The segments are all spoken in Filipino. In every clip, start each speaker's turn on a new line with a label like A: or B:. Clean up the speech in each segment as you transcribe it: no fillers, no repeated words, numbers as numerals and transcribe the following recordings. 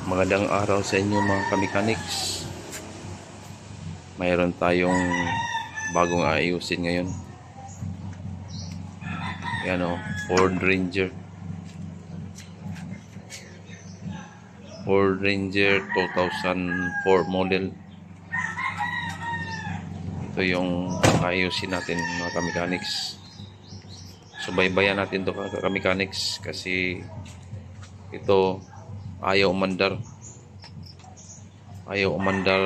A: Magandang araw sa inyo mga kamechanics. Mayroon tayong bagong ayusin ngayon. Yan o, Ford Ranger 2004 model. Ito yung ayusin natin mga kamechanics. Subaybayan natin to kamechanics kasi ito ayaw umandar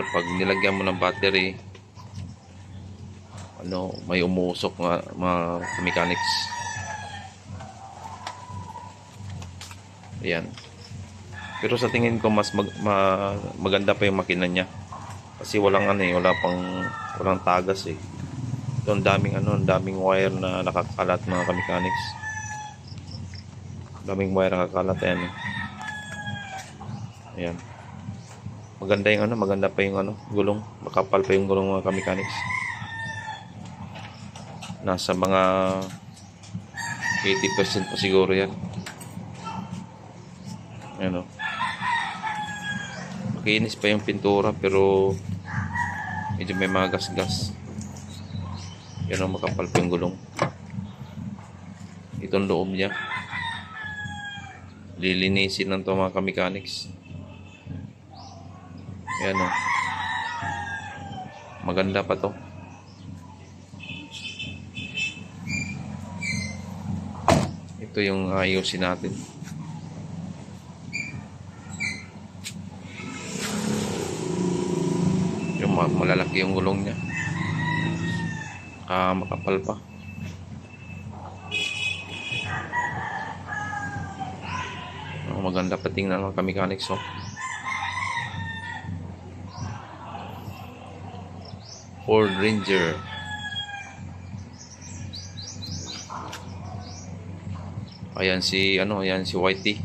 A: pag nilagyan mo ng battery. May umuusok mga mechanics. Ayan, pero sa tingin ko mas maganda pa yung makina niya kasi walang walang tagas eh. Ito ang daming wire na nakakalat mga mechanics. Daming wire nakakalat yan eh. Ayan. Maganda pa yung gulong. Makapal pa yung gulong mga mechanics. Nasa mga 80% pa siguro yan. Ayan o. Makinis pa yung pintura pero medyo may mga gas-gas. Yan o, makapal pa yung gulong. Itong loob niya lilinisin lang to mga mechanics. Ayan o, maganda pa to. Ito yung ayusin natin. Yung malalaki yung gulong niya, makapal pa. Maganda pa tingnan mga mechanics oh. Ford Ranger. Ayan si Whitey.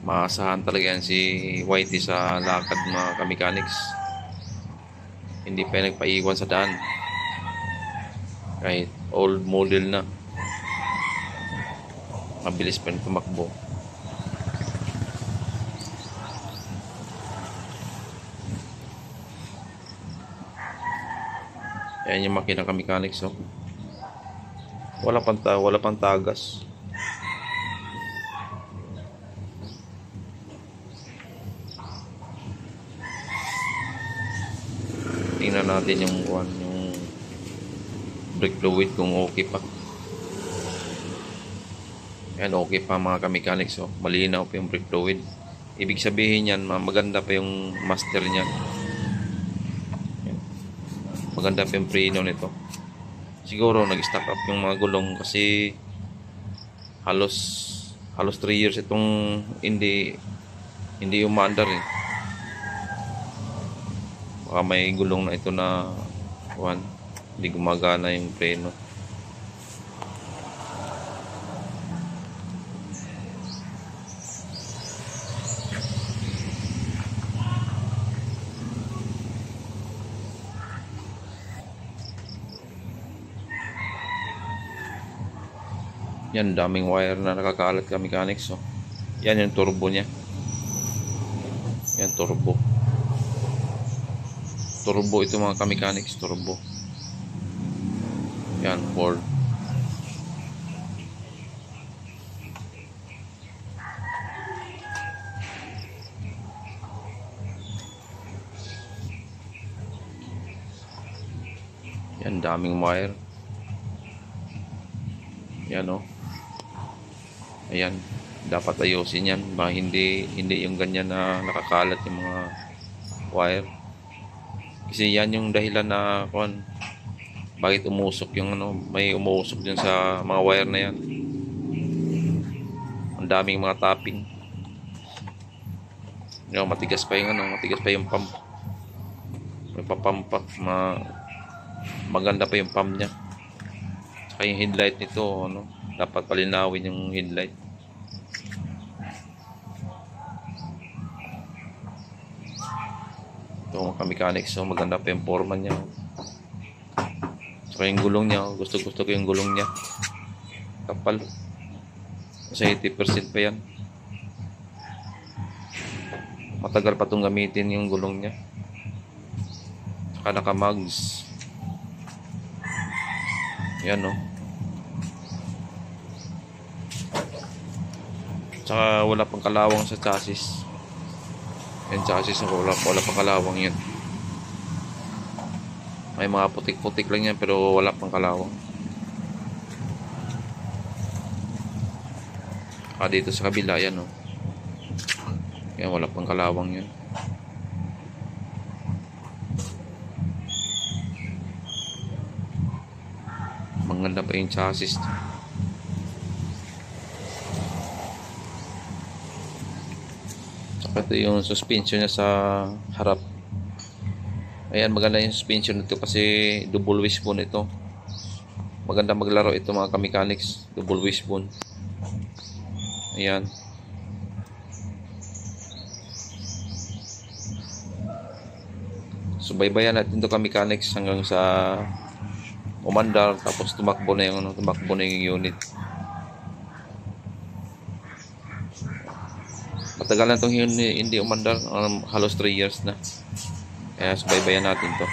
A: Maasahan talaga yan si Whitey sa lakad mga mechanics. Hindi pa nagpaiwan sa daan kahit old model na. Mabilis pa rin tumakbo. Ayan yung makina mechanics oh. Wala pang tagas. Tingnan natin yung brake fluid kung okay pa. Ayan, okay pa mga mechanics oh. Malinaw pa yung brake fluid. Ibig sabihin yan, maganda pa yung master niyan. Maganda pa yung preno nito. Siguro nag-stack up yung mga gulong kasi halos 3 years itong hindi umaandar eh. Baka may gulong na ito na hindi gumagana yung preno. Yan, daming wire na nakakalat mechanics oh. Yan yung turbo niya. Yan, turbo ito mga mechanics, turbo. Yan, Ford. Yan, daming wire. Yan oh. Ayan, dapat ayusin yan. Hindi yung ganyan na nakakalat yung mga wire. Kasi yan yung dahilan na bakit umusok yung may umusok din sa mga wire na yan. Ang daming mga tapping. Matigas pa yung pump. May papump pa. Maganda pa yung pump niya. Saka yung headlight nito, dapat palinawin yung headlight. Ito mga mechanics, maganda pa yung forma niya. Saka yung gulong niya, gusto ko yung gulong niya. Kapal. Kasi 80% pa yan. matagal pa itong gamitin yung gulong niya. Saka naka-mags. Yan, no. Tsaka wala pang kalawang sa chassis. Yan chassis na wala pang kalawang yan. May mga putik-putik lang yan pero wala pang kalawang. Dito sa kabila yan, no. Yan, wala pang kalawang yan. Maganda pa yung chassis. Saka ito yung suspension niya sa harap. Ayan, maganda yung suspension nito kasi double wishbone ito. Maganda maglaro ito mga ka-mechanics. Double wishbone. Ayan. Subaybayan natin ito ka-mechanics hanggang sa umandar, tapos tumakbo na yung unit. Matagal na itong hindi umandar, halos 3 years na. Kaya subaybayan natin to.